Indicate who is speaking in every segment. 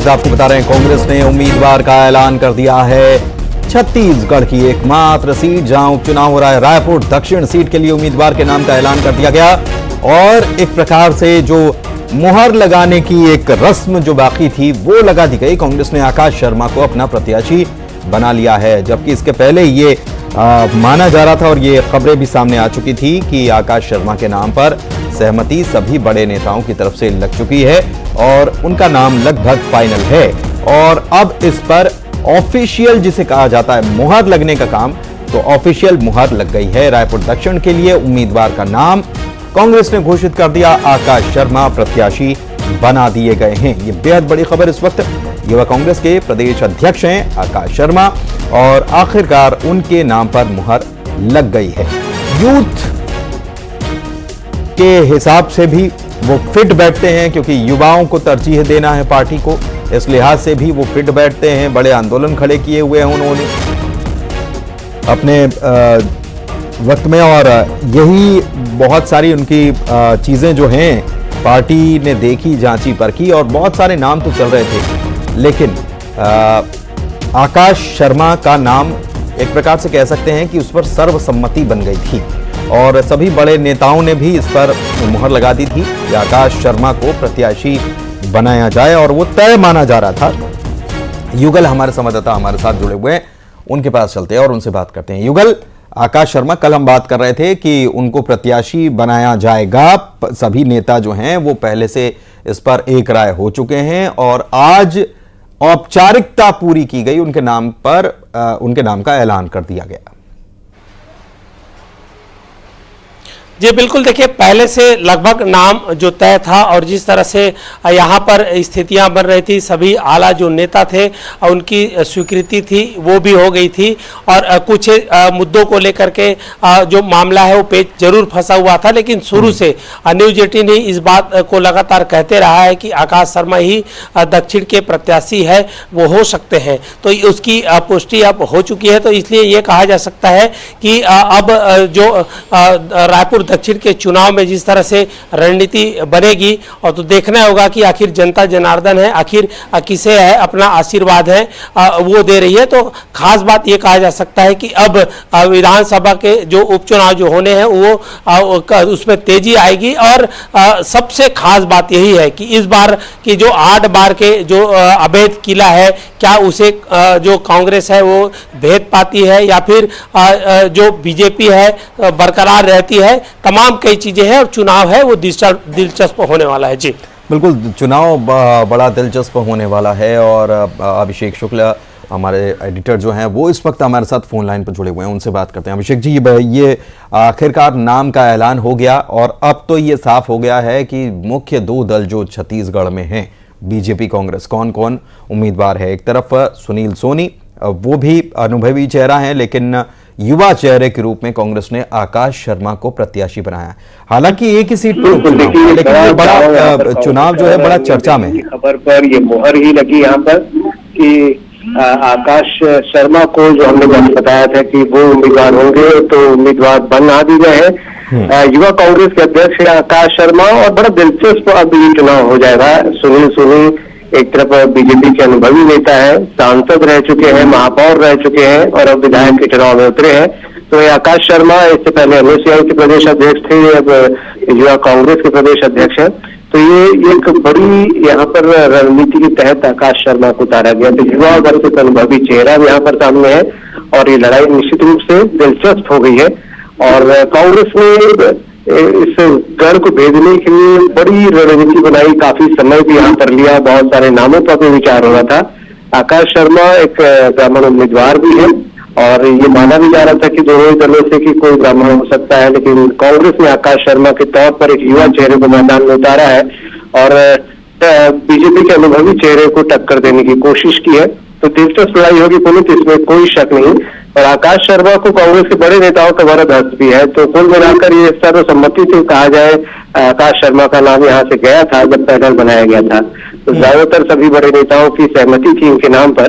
Speaker 1: आपको बता रहे हैं, कांग्रेस ने उम्मीदवार का ऐलान कर दिया है। छत्तीसगढ़ की एकमात्र सीट जहां उपचुनाव हो रहा है, रायपुर दक्षिण सीट के लिए उम्मीदवार के नाम का ऐलान कर दिया गया और एक प्रकार से जो मुहर लगाने की एक रस्म जो बाकी थी वो लगा दी गई। कांग्रेस ने आकाश शर्मा को अपना प्रत्याशी बना लिया है, जबकि इसके पहले ये माना जा रहा था और ये खबरें भी सामने आ चुकी थी कि आकाश शर्मा के नाम पर सहमति सभी बड़े नेताओं की तरफ से लग चुकी है और उनका नाम लगभग फाइनल है। और अब इस पर ऑफिशियल जिसे कहा जाता है मुहर लगने का काम, तो ऑफिशियल मुहर लग गई है। रायपुर दक्षिण के लिए उम्मीदवार का नाम कांग्रेस ने घोषित कर दिया, आकाश शर्मा प्रत्याशी बना दिए गए हैं। ये बेहद बड़ी खबर इस वक्त। युवा कांग्रेस के प्रदेश अध्यक्ष हैं आकाश शर्मा और आखिरकार उनके नाम पर मुहर लग गई है। यूथ के हिसाब से भी वो फिट बैठते हैं, क्योंकि युवाओं को तरजीह देना है पार्टी को, इस लिहाज से भी वो फिट बैठते हैं। बड़े आंदोलन खड़े किए हुए हैं उन्होंने अपने वक्त में और यही बहुत सारी उनकी चीजें जो हैं पार्टी ने देखी, जांची, परखी और बहुत सारे नाम तो चल रहे थे, लेकिन आकाश शर्मा का नाम एक प्रकार से कह सकते हैं कि उस पर सर्वसम्मति बन गई थी और सभी बड़े नेताओं ने भी इस पर मुहर लगा दी थी कि आकाश शर्मा को प्रत्याशी बनाया जाए और वो तय माना जा रहा था। युगल हमारे संवाददाता हमारे साथ जुड़े हुए हैं, उनके पास चलते हैं और उनसे बात करते हैं। युगल, आकाश शर्मा, कल हम बात कर रहे थे कि उनको प्रत्याशी बनाया जाएगा, सभी नेता जो हैं वो पहले से इस पर एक राय हो चुके हैं और आज औपचारिकता पूरी की गई, उनके नाम पर उनके नाम का ऐलान कर दिया गया।
Speaker 2: जी बिल्कुल, देखिए पहले से लगभग नाम जो तय था और जिस तरह से यहाँ पर स्थितियाँ बन रही थी, सभी आला जो नेता थे उनकी स्वीकृति थी वो भी हो गई थी और कुछ मुद्दों को लेकर के जो मामला है वो पेच जरूर फंसा हुआ था, लेकिन शुरू से न्यूज़ 18 ही इस बात को लगातार कहते रहा है कि आकाश शर्मा ही दक्षिण के प्रत्याशी है, वो हो सकते हैं। तो उसकी पुष्टि अब हो चुकी है, तो इसलिए ये कहा जा सकता है कि अब जो रायपुर दक्षिण के चुनाव में जिस तरह से रणनीति बनेगी और तो देखना होगा कि आखिर जनता जनार्दन है, आखिर किसे है अपना आशीर्वाद है वो दे रही है। तो खास बात ये कहा जा सकता है कि अब विधानसभा के जो उपचुनाव जो होने हैं वो उसमें तेजी आएगी और सबसे खास बात यही है कि इस बार की जो 8 बार के जो अवैध किला है, क्या उसे जो कांग्रेस है वो भेद पाती है या फिर जो बीजेपी है बरकरार रहती है, तमाम कई चीजें हैं और चुनाव है वो दिलचस्प होने वाला है। जी
Speaker 1: बिल्कुल, चुनाव बड़ा दिलचस्प होने वाला है और अभिषेक शुक्ला हमारे एडिटर जो हैं वो इस वक्त हमारे साथ फोन लाइन पर जुड़े हुए हैं, उनसे बात करते हैं। अभिषेक जी, ये आखिरकार नाम का ऐलान हो गया और अब तो ये साफ हो गया है कि मुख्य 2 दल जो छत्तीसगढ़ में हैं, बीजेपी कांग्रेस, कौन कौन उम्मीदवार है। एक तरफ सुनील सोनी, वो भी अनुभवी चेहरा है, लेकिन युवा चेहरे के रूप में कांग्रेस ने आकाश शर्मा को प्रत्याशी बनाया। हालांकि एक ही सीट पर लेकिन ये बड़ा चुनाव जो है बड़ा चर्चा में है।
Speaker 3: खबर पर ये मुहर ही लगी यहाँ पर कि आकाश शर्मा को जो हमने बताया था कि वो उम्मीदवार होंगे, तो उम्मीदवार बना दी गए हैं। युवा कांग्रेस के अध्यक्ष है आकाश शर्मा और बड़ा दिलचस्प अब ये चुनाव हो जाएगा। सुनील सोनी एक तरफ बीजेपी के अनुभवी नेता है, सांसद रह चुके हैं, महापौर रह चुके हैं और अब विधायक के चुनाव में उतरे हैं। तो ये आकाश शर्मा इससे पहले एमएससीआई के प्रदेश अध्यक्ष थे, अब युवा कांग्रेस के प्रदेश अध्यक्ष हैं। तो ये एक बड़ी यहाँ पर रणनीति के तहत आकाश शर्मा को उतारा गया। तो युवा वर्ग से अनुभवी चेहरा यहाँ पर सामने है और ये लड़ाई निश्चित रूप से दिलचस्प हो गई है और कांग्रेस ने इस गढ़ को भेजने के लिए बड़ी रणनीति बनाई, काफी समय भी यहाँ पर लिया, बहुत सारे नामों पर भी विचार हो रहा था। आकाश शर्मा एक ब्राह्मण उम्मीदवार भी है और ये माना भी जा रहा था कि दोनों ही दलों से कि कोई ब्राह्मण हो सकता है, लेकिन कांग्रेस ने आकाश शर्मा के तौर पर एक युवा चेहरे को मैदान में उतारा है और बीजेपी के अनुभवी चेहरे को टक्कर देने की कोशिश की है। तो दिलचस्प लड़ाई होगी पुनित, इसमें कोई शक नहीं। और आकाश शर्मा को कांग्रेस के बड़े नेताओं का वरद हस्त भी है। तो कुल मिलाकर ये सर्वसम्मति से कहा जाए, आकाश शर्मा का नाम यहाँ से गया था जब पैनल बनाया गया था, तो ज्यादातर सभी बड़े नेताओं की सहमति थी इनके नाम पर।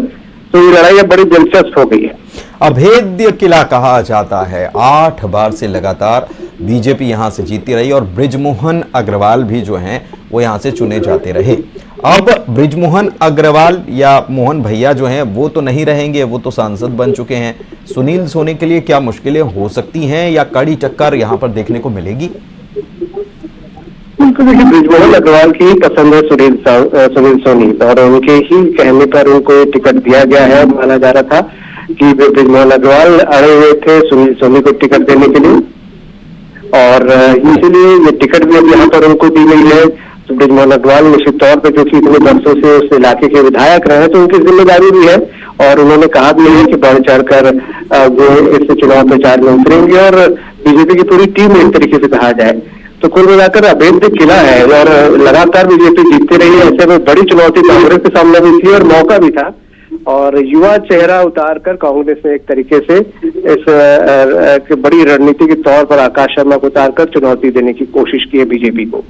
Speaker 3: तो ये लड़ाई अब बड़ी दिलचस्प हो गई है।
Speaker 1: अभेद्य किला कहा जाता है, 8 बार से लगातार बीजेपी यहां से जीती रही और बृजमोहन अग्रवाल भी जो हैं वो यहां से चुने जाते रहे। अब बृजमोहन अग्रवाल या मोहन भैया जो हैं वो तो नहीं रहेंगे, वो तो सांसद बन चुके हैं। सुनील सोनी के लिए क्या मुश्किलें हो सकती हैं या कड़ी टक्कर यहां पर देखने को मिलेगी?
Speaker 3: उनको देखिए, बृजमोहन अग्रवाल की पसंद है सुनील सोनी, और उनके ही कहने पर उनको टिकट दिया गया है। माना जा रहा था कि बृजमोहन अग्रवाल अड़े हुए थे सुनील सोनी को टिकट देने के लिए, और इसीलिए ये टिकट भी अब यहाँ पर उनको दी गई है। तो बृजमोहन अग्रवाल निश्चित तौर पर, क्योंकि इतने वर्षों से उस इलाके के विधायक रहे, तो उनकी जिम्मेदारी भी है, और उन्होंने कहा भी है कि बढ़ चढ़कर वो इस चुनाव प्रचार में उतरेंगे, और बीजेपी की पूरी टीम एक तरीके से कहा जाए तो कुल मिलाकर अभेद्य किला है, और लगातार बीजेपी जीतती रही है। ऐसे में बड़ी चुनौती कांग्रेस के सामने भी थी और मौका भी था, और युवा चेहरा उतारकर कांग्रेस ने एक तरीके से इस बड़ी रणनीति के तौर पर आकाश शर्मा को उतारकर चुनौती देने की कोशिश की है बीजेपी को।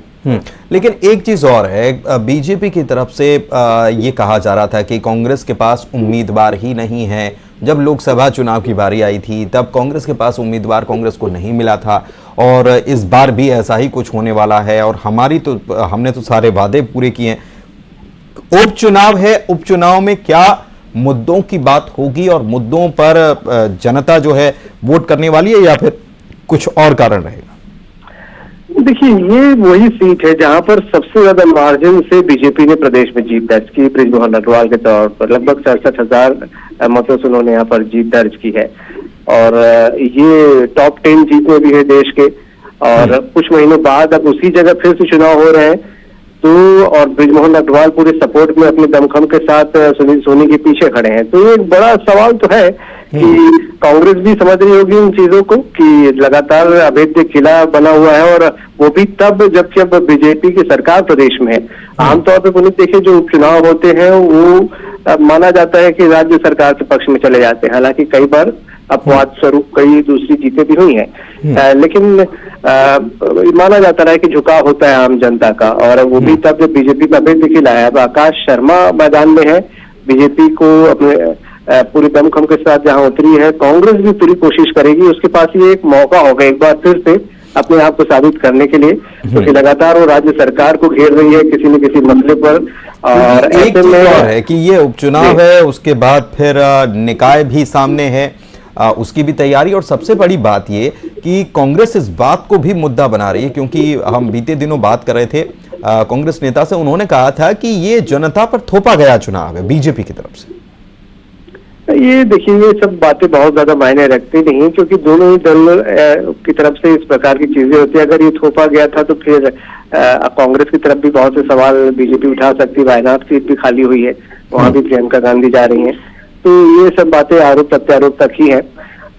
Speaker 1: लेकिन एक चीज और है, बीजेपी की तरफ से ये कहा जा रहा था कि कांग्रेस के पास उम्मीदवार ही नहीं है। जब लोकसभा चुनाव की बारी आई थी तब कांग्रेस के पास उम्मीदवार कांग्रेस को नहीं मिला था, और इस बार भी ऐसा ही कुछ होने वाला है, और हमने तो सारे वादे पूरे किए हैं। उपचुनाव है, उपचुनाव में क्या मुद्दों की बात होगी और मुद्दों पर जनता जो है वोट करने वाली है, या फिर कुछ और कारण रहेगा?
Speaker 3: देखिए, ये वही सीट है जहां पर सबसे ज्यादा मार्जिन से बीजेपी ने प्रदेश में जीत दर्ज की। बृजमोहन अग्रवाल के तौर पर लगभग 67,000 मतों से उन्होंने यहाँ पर जीत दर्ज की है, और ये टॉप 10 जीत में भी है देश के। और कुछ महीनों बाद अब उसी जगह फिर से चुनाव हो रहे हैं, तो और बृजमोहन अग्रवाल पूरे सपोर्ट में अपने दमखम के साथ सुनील सोनी के पीछे खड़े हैं। तो ये एक बड़ा सवाल तो है कि कांग्रेस भी समझ रही होगी इन चीजों को कि लगातार अभेद्य किला बना हुआ है, और वो भी तब जबकि अब बीजेपी की सरकार प्रदेश में है। आमतौर पर पुनीत देखिए, जो उपचुनाव होते हैं वो माना जाता है कि राज्य सरकार के पक्ष में चले जाते हैं। हालांकि कई बार अपवाद स्वरूप कई दूसरी जीतें भी हुई हैं, लेकिन माना जाता रहा है कि झुकाव होता है आम जनता का, और वो भी तब जब बीजेपी का अभेद्य किला है। अब आकाश शर्मा मैदान में है, बीजेपी को अपने पूरी दमखम के साथ जहां उतरी है। कांग्रेस भी पूरी कोशिश करेगी, उसके पास ये एक मौका होगा एक बार फिर से अपने आप को साबित करने के लिए, क्योंकि लगातार वो राज्य सरकार को घेर रही है किसी न किसी मसले पर। और
Speaker 1: एक चीज और है कि ये उपचुनाव है, उसके बाद फिर निकाय भी सामने है, उसकी भी तैयारी। और सबसे बड़ी बात ये कि कांग्रेस इस बात को भी मुद्दा बना रही है, क्योंकि हम बीते दिनों बात कर रहे थे कांग्रेस नेता से, उन्होंने कहा था कि ये जनता पर थोपा गया चुनाव है बीजेपी की तरफ से।
Speaker 3: ये देखिए, ये सब बातें बहुत ज्यादा मायने रखती नहीं, क्योंकि दोनों ही दल की तरफ से इस प्रकार की चीजें होती है। अगर ये थोपा गया था तो फिर कांग्रेस की तरफ भी बहुत से सवाल बीजेपी उठा सकती है। वायनाड सीट भी खाली हुई है, वहां भी प्रियंका गांधी जा रही हैं, तो ये सब बातें आरोप प्रत्यारोप तक ही है।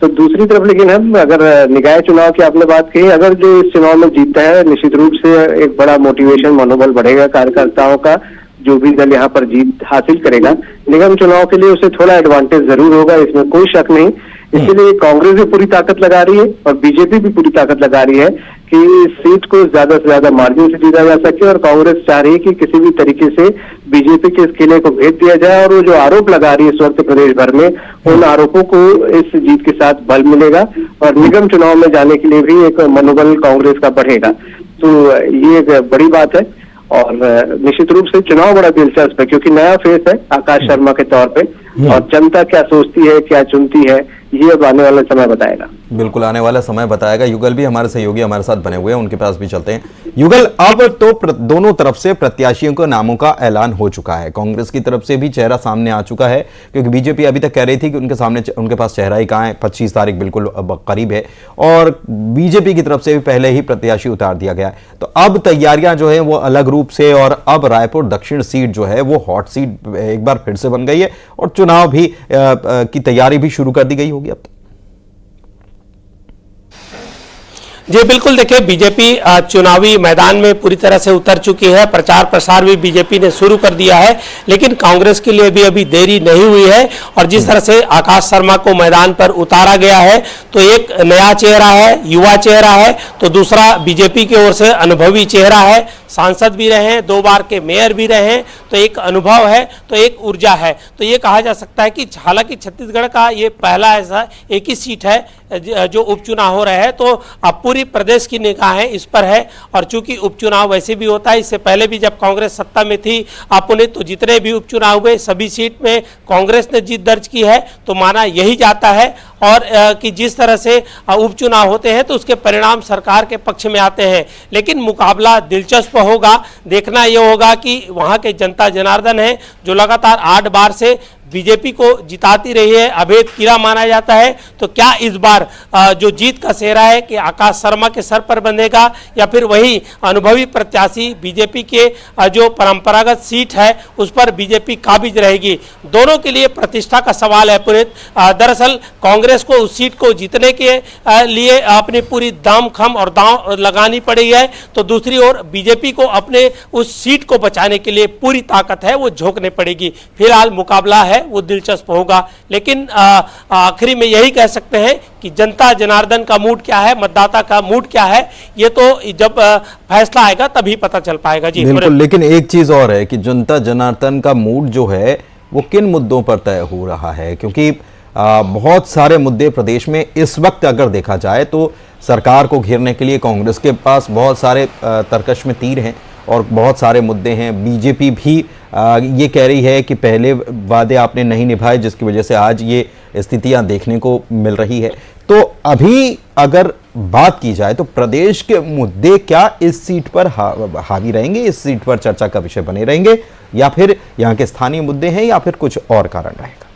Speaker 3: तो दूसरी तरफ लेकिन हम अगर निकाय चुनाव की आपने बात कही, अगर जो इस चुनाव में जीतता है निश्चित रूप से एक बड़ा मोटिवेशन मनोबल बढ़ेगा कार्यकर्ताओं का। जो भी दल यहाँ पर जीत हासिल करेगा, निगम चुनाव के लिए उसे थोड़ा एडवांटेज जरूर होगा, इसमें कोई शक नहीं। इसीलिए कांग्रेस भी पूरी ताकत लगा रही है और बीजेपी भी पूरी ताकत लगा रही है कि इस सीट को ज्यादा से ज्यादा मार्जिन से जीता जा सके, और कांग्रेस चाह रही है कि किसी भी तरीके से बीजेपी के इस किले को भेज दिया जाए, और वो जो आरोप लगा रही है इस वक्त प्रदेश भर में, उन आरोपों को इस जीत के साथ बल मिलेगा, और निगम चुनाव में जाने के लिए भी एक मनोबल कांग्रेस का बढ़ेगा। तो ये एक बड़ी बात है, और निश्चित रूप से चुनाव बड़ा दिलचस्प है, क्योंकि नया फेस है आकाश शर्मा के तौर पे, और जनता क्या सोचती है, क्या चुनती है, ये अब आने वाला समय बताएगा।
Speaker 1: बिल्कुल, आने वाला समय बताएगा। युगल भी हमारे सहयोगी हमारे साथ बने हुए हैं, उनके पास भी चलते हैं। युगल, अब तो दोनों तरफ से प्रत्याशियों के नामों का ऐलान हो चुका है। कांग्रेस की तरफ से भी चेहरा सामने आ चुका है, क्योंकि बीजेपी अभी तक कह रही थी कि उनके पास चेहरा ही कहाँ है, 25 तारीख बिल्कुल करीब है, और बीजेपी की तरफ से भी पहले ही प्रत्याशी उतार दिया गया है। तो अब तैयारियां जो है वो अलग रूप से, और अब रायपुर दक्षिण सीट जो है वो हॉट सीट एक बार फिर से बन गई है, और चुनाव भी की तैयारी भी शुरू कर दी गई होगी अब तक।
Speaker 2: जी बिल्कुल, देखिए बीजेपी चुनावी मैदान में पूरी तरह से उतर चुकी है। प्रचार प्रसार भी बीजेपी ने शुरू कर दिया है, लेकिन कांग्रेस के लिए भी अभी देरी नहीं हुई है। और जिस तरह से आकाश शर्मा को मैदान पर उतारा गया है, तो एक नया चेहरा है, युवा चेहरा है, तो दूसरा बीजेपी की ओर से अनुभवी चेहरा है, सांसद भी रहे हैं, 2 बार के मेयर भी रहे हैं, तो एक अनुभव है, तो एक ऊर्जा है। तो ये कहा जा सकता है कि हालांकि छत्तीसगढ़ का ये पहला ऐसा एक ही सीट है जो उपचुनाव हो रहे हैं, तो अब पूरी प्रदेश की निगाहें इस पर है। और चूंकि उपचुनाव वैसे भी होता है, इससे पहले भी जब कांग्रेस सत्ता में थी अपने, तो जितने भी उपचुनाव हुए सभी सीट में कांग्रेस ने जीत दर्ज की है, तो माना यही जाता है। और कि जिस तरह से उपचुनाव होते हैं तो उसके परिणाम सरकार के पक्ष में आते हैं, लेकिन मुकाबला दिलचस्प होगा। देखना यह होगा कि वहां के जनता जनार्दन है जो लगातार 8 बार से बीजेपी को जिताती रही है, अभेद कीड़ा माना जाता है, तो क्या इस बार जो जीत का सेहरा है कि आकाश शर्मा के सर पर बंधेगा, या फिर वही अनुभवी प्रत्याशी बीजेपी के जो परंपरागत सीट है उस पर बीजेपी काबिज रहेगी? दोनों के लिए प्रतिष्ठा का सवाल है पुनीत। दरअसल कांग्रेस को उस सीट को जीतने के लिए अपनी पूरी दमखम और दांव लगानी पड़ी है, तो दूसरी ओर बीजेपी को अपने उस सीट को बचाने के लिए पूरी ताकत है वो झोंकने पड़ेगी। फिलहाल मुकाबला है वो दिलचस्प होगा, लेकिन आखिरी में यही कह सकते हैं कि जनता जनार्दन का मूड क्या है, मतदाता का मूड क्या है, ये तो जब फैसला आएगा तभी पता चल पाएगा। जी
Speaker 1: बिल्कुल, लेकिन एक चीज और है कि जनता जनार्दन का मूड जो है वो किन मुद्दों पर तय हो रहा है, क्योंकि बहुत सारे मुद्दे प्रदेश में इस वक्त अगर देखा जाए तो सरकार को घेरने के लिए कांग्रेस के पास बहुत सारे तरकश में तीर हैं और बहुत सारे मुद्दे हैं। बीजेपी भी ये कह रही है कि पहले वादे आपने नहीं निभाए, जिसकी वजह से आज ये स्थितियां देखने को मिल रही है। तो अभी अगर बात की जाए तो प्रदेश के मुद्दे क्या इस सीट पर हावी रहेंगे, इस सीट पर चर्चा का विषय बने रहेंगे, या फिर यहाँ के स्थानीय मुद्दे हैं, या फिर कुछ और कारण रहेगा?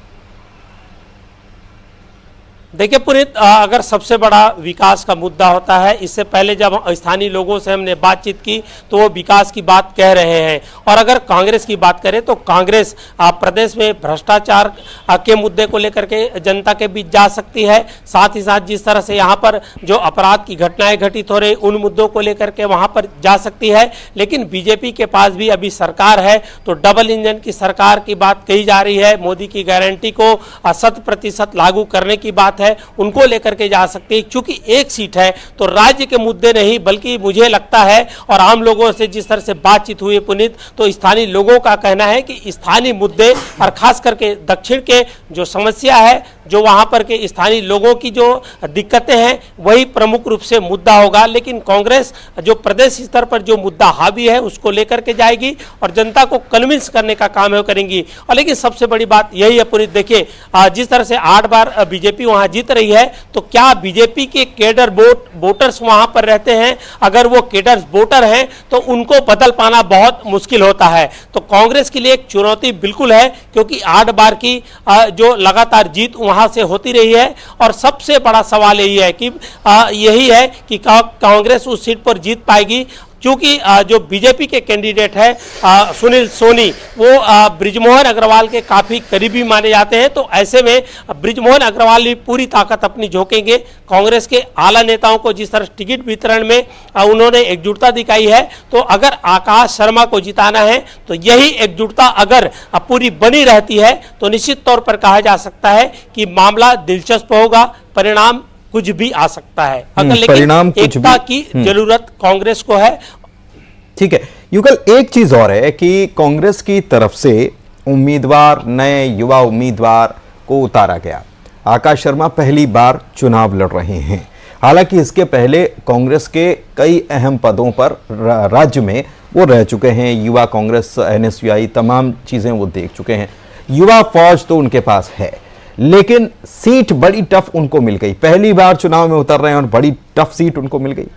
Speaker 2: देखिए पुनीत, अगर सबसे बड़ा विकास का मुद्दा होता है, इससे पहले जब स्थानीय लोगों से हमने बातचीत की तो वो विकास की बात कह रहे हैं। और अगर कांग्रेस की बात करें तो कांग्रेस प्रदेश में भ्रष्टाचार के मुद्दे को लेकर के जनता के बीच जा सकती है। साथ ही साथ जिस तरह से यहाँ पर जो अपराध की घटनाएं घटित हो रही उन मुद्दों को लेकर के वहाँ पर जा सकती है। लेकिन बीजेपी के पास भी अभी सरकार है, तो डबल इंजन की सरकार की बात कही जा रही है। मोदी की गारंटी को 100% लागू करने की बात है, उनको लेकर के जा सकती है। क्योंकि एक सीट है तो राज्य के मुद्दे नहीं, बल्कि मुझे लगता है और आम लोगों से जिस तरह से बातचीत हुई पुनीत, तो स्थानीय लोगों का कहना है कि स्थानीय मुद्दे और खास करके दक्षिण के जो समस्या है, जो वहां पर के स्थानीय लोगों की जो दिक्कतें हैं, वही प्रमुख रूप से मुद्दा होगा। लेकिन कांग्रेस जो प्रदेश स्तर पर जो मुद्दा हावी है उसको लेकर के जाएगी और जनता को कन्विंस करने का काम है करेंगी। और लेकिन सबसे बड़ी बात यही है पुनीत, देखिए जिस तरह से 8 बार बीजेपी वहां जीत रही है, तो क्या बीजेपी के केडर वोटर्स वहां पर रहते हैं? अगर वो केडर वोटर हैं तो उनको बदल पाना बहुत मुश्किल होता है। तो कांग्रेस के लिए एक चुनौती बिल्कुल है, क्योंकि 8 बार की जो लगातार जीत वहां से होती रही है। और सबसे बड़ा सवाल यही है कि कांग्रेस उस सीट पर जीत पाएगी, क्योंकि जो बीजेपी के कैंडिडेट है सुनील सोनी, वो बृजमोहन अग्रवाल के काफी करीबी माने जाते हैं। तो ऐसे में बृजमोहन अग्रवाल भी पूरी ताकत अपनी झोंकेंगे। कांग्रेस के आला नेताओं को जिस तरह टिकट वितरण में उन्होंने एकजुटता दिखाई है, तो अगर आकाश शर्मा को जिताना है तो यही एकजुटता अगर पूरी बनी रहती है तो निश्चित तौर पर कहा जा सकता है कि मामला दिलचस्प होगा, परिणाम कुछ भी आ सकता है। अगर लेकिन एकता की जरूरत कांग्रेस को है।
Speaker 1: ठीक है युगल, एक चीज और है कि कांग्रेस की तरफ से उम्मीदवार, नए युवा उम्मीदवार को उतारा गया। आकाश शर्मा पहली बार चुनाव लड़ रहे हैं। हालांकि इसके पहले कांग्रेस के कई अहम पदों पर राज्य में वो रह चुके हैं। युवा कांग्रेस, NSUI, तमाम चीजें वो देख चुके हैं। युवा फौज तो उनके पास है, लेकिन सीट बड़ी टफ उनको मिल गई। पहली बार चुनाव में उतर रहे हैं और बड़ी टफ सीट उनको मिल गई।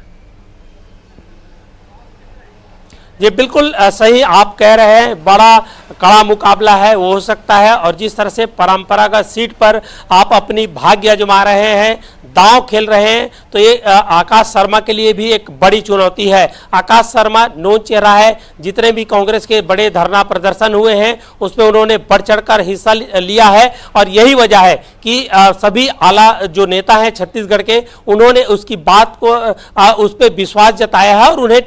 Speaker 2: ये बिल्कुल सही आप कह रहे हैं, बड़ा कड़ा मुकाबला है वो हो सकता है। और जिस तरह से परंपरागत सीट पर आप अपनी भाग्य आजमा रहे हैं, दांव खेल रहे हैं, तो ये आकाश शर्मा के लिए भी एक बड़ी चुनौती है। आकाश शर्मा नोन चेहरा है, जितने भी कांग्रेस के बड़े धरना प्रदर्शन हुए हैं उसमें उन्होंने बढ़ चढ़कर हिस्सा लिया है। और यही वजह है कि सभी आला जो नेता हैं छत्तीसगढ़ के, उन्होंने उसकी बात को उस पर विश्वास जताया है और उन्हें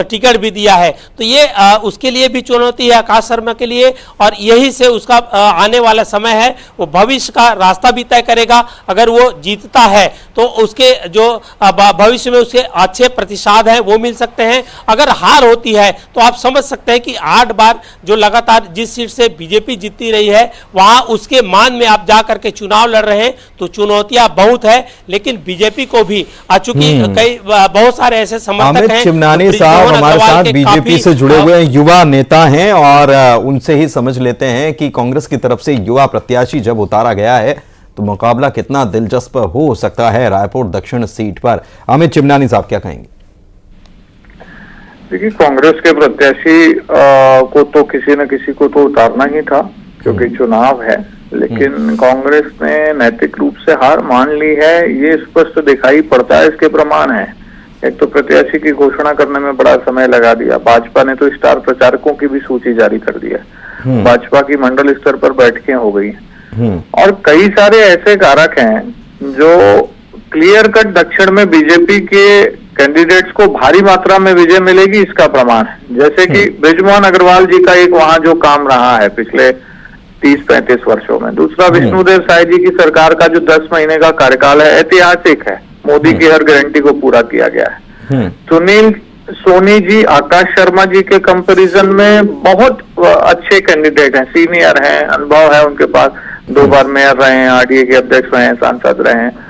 Speaker 2: टिकट भी दिया है। तो ये उसके लिए भी चुनौती है आकाश शर्मा के लिए, और यही से उसका आने वाला समय है वो भविष्य का रास्ता भी तय करेगा। अगर वो जीतता है तो उसके जो भविष्य में उसके अच्छे प्रतिसाद हैं वो मिल सकते हैं। अगर हार होती है तो आप समझ सकते हैं कि 8 बार जो लगातार जिस सीट से बीजेपी जीतती रही है वहां उसके मान में आप जा करके चुनाव लड़ रहे हैं तो चुनौतियां बहुत है। लेकिन बीजेपी को भी चूंकि कई बहुत सारे ऐसे समर्थक
Speaker 1: अमित
Speaker 2: हैं।
Speaker 1: चिमनानी साहब हमारे साथ बीजेपी से जुड़े हुए युवा नेता हैं और उनसे ही समझ लेते हैं कि कांग्रेस की तरफ से युवा प्रत्याशी जब उतारा गया है तो मुकाबला कितना दिलचस्प हो सकता है रायपुर दक्षिण सीट पर। अमित चिमनानी साहब क्या कहेंगे?
Speaker 4: देखिए, कांग्रेस के प्रत्याशी को तो किसी न किसी को तो उतारना ही था क्योंकि चुनाव है, लेकिन कांग्रेस ने नैतिक रूप से हार मान ली है, ये स्पष्ट दिखाई पड़ता है। इसके प्रमाण है, एक तो प्रत्याशी की घोषणा करने में बड़ा समय लगा दिया, भाजपा ने तो स्टार प्रचारकों की भी सूची जारी कर दिया, भाजपा की मंडल स्तर पर बैठकें हो गई और कई सारे ऐसे कारक हैं जो क्लियर कट दक्षिण में बीजेपी के कैंडिडेट्स को भारी मात्रा में विजय मिलेगी, इसका प्रमाण है। जैसे कि बृजमोहन अग्रवाल जी का एक वहां जो काम रहा है पिछले 30-35 वर्षों में, दूसरा विष्णुदेव साय जी की सरकार का जो 10 महीने का कार्यकाल है ऐतिहासिक है, मोदी की हर गारंटी को पूरा किया गया है। सुनील सोनी जी आकाश शर्मा जी के कंपैरिजन में बहुत अच्छे कैंडिडेट हैं, सीनियर हैं, अनुभव है उनके पास, 2 बार मेयर रहे हैं, आरडीए के अध्यक्ष रहे हैं, सांसद रहे हैं।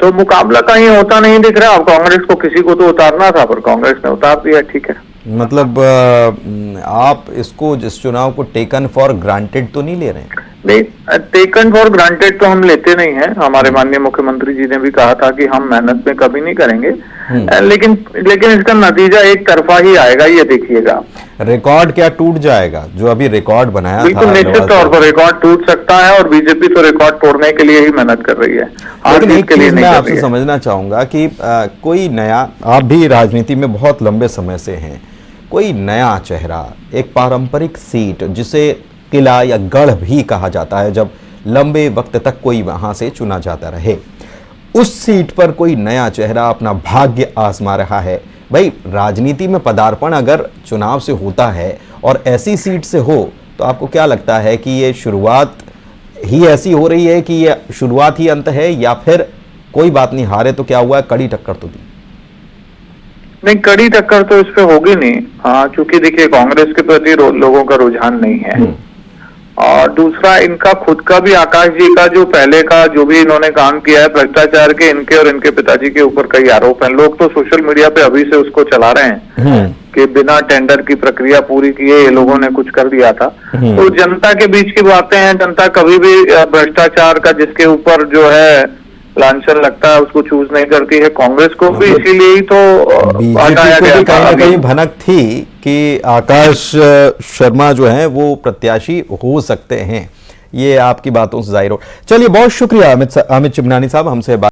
Speaker 4: तो मुकाबला कहीं होता नहीं दिख रहा। अब कांग्रेस को किसी को तो उतारना था पर कांग्रेस ने उतार दिया, ठीक है।
Speaker 1: मतलब आप इसको इस चुनाव को टेकन फॉर ग्रांटेड तो नहीं ले रहे हैं?
Speaker 4: नहीं, टेकन फॉर ग्रांटेड तो हम लेते नहीं हैं। हमारे माननीय मुख्यमंत्री जी ने भी कहा था कि हम मेहनत में कभी नहीं करेंगे, लेकिन इसका नतीजा एक तरफा ही आएगा, ये देखिएगा।
Speaker 1: रिकॉर्ड क्या टूट जाएगा जो अभी रिकॉर्ड बनाया था?
Speaker 4: बिल्कुल निश्चित तौर पर रिकॉर्ड टूट सकता है और बीजेपी तो रिकॉर्ड तोड़ने के लिए ही मेहनत कर रही है,
Speaker 1: लेकिन एक चीज मैं आपसे समझना चाहूंगा कि कोई नया, आप भी राजनीति में बहुत लंबे समय से हैं, कोई नया चेहरा, एक पारंपरिक सीट जिसे किला या गढ़ भी कहा जाता है, जब लंबे वक्त तक कोई वहां से चुना जाता रहे, उस सीट पर कोई नया चेहरा अपना भाग्य आजमा रहा है। भाई, राजनीति में पदार्पण अगर चुनाव से होता है और ऐसी सीट से हो तो आपको क्या लगता है कि ये शुरुआत ही ऐसी हो रही है कि ये शुरुआत ही अंत है, या फिर कोई बात नहीं, हारे तो क्या हुआ, कड़ी टक्कर तो दी?
Speaker 4: नहीं, कड़ी टक्कर तो इस पे होगी नहीं। हाँ, चूंकि देखिए कांग्रेस के प्रति लोगों का रुझान नहीं है, और दूसरा इनका खुद का भी, आकाश जी का जो पहले का जो भी इन्होंने काम किया है भ्रष्टाचार के, इनके और इनके पिताजी के ऊपर कई आरोप हैं। लोग तो सोशल मीडिया पे अभी से उसको चला रहे हैं कि बिना टेंडर की प्रक्रिया पूरी किए ये लोगों ने कुछ कर दिया था। तो जनता के बीच की बातें हैं, जनता कभी भी भ्रष्टाचार का जिसके ऊपर जो है लांछन लगता है उसको चूज नहीं करती है। कांग्रेस को भी इसीलिए ही तो हटाया गया था।
Speaker 1: कहीं ना कहीं भनक थी कि आकाश शर्मा जो है वो प्रत्याशी हो सकते हैं, ये आपकी बातों से जाहिर हो। चलिए, बहुत शुक्रिया अमित चिमनानी साहब, हमसे बात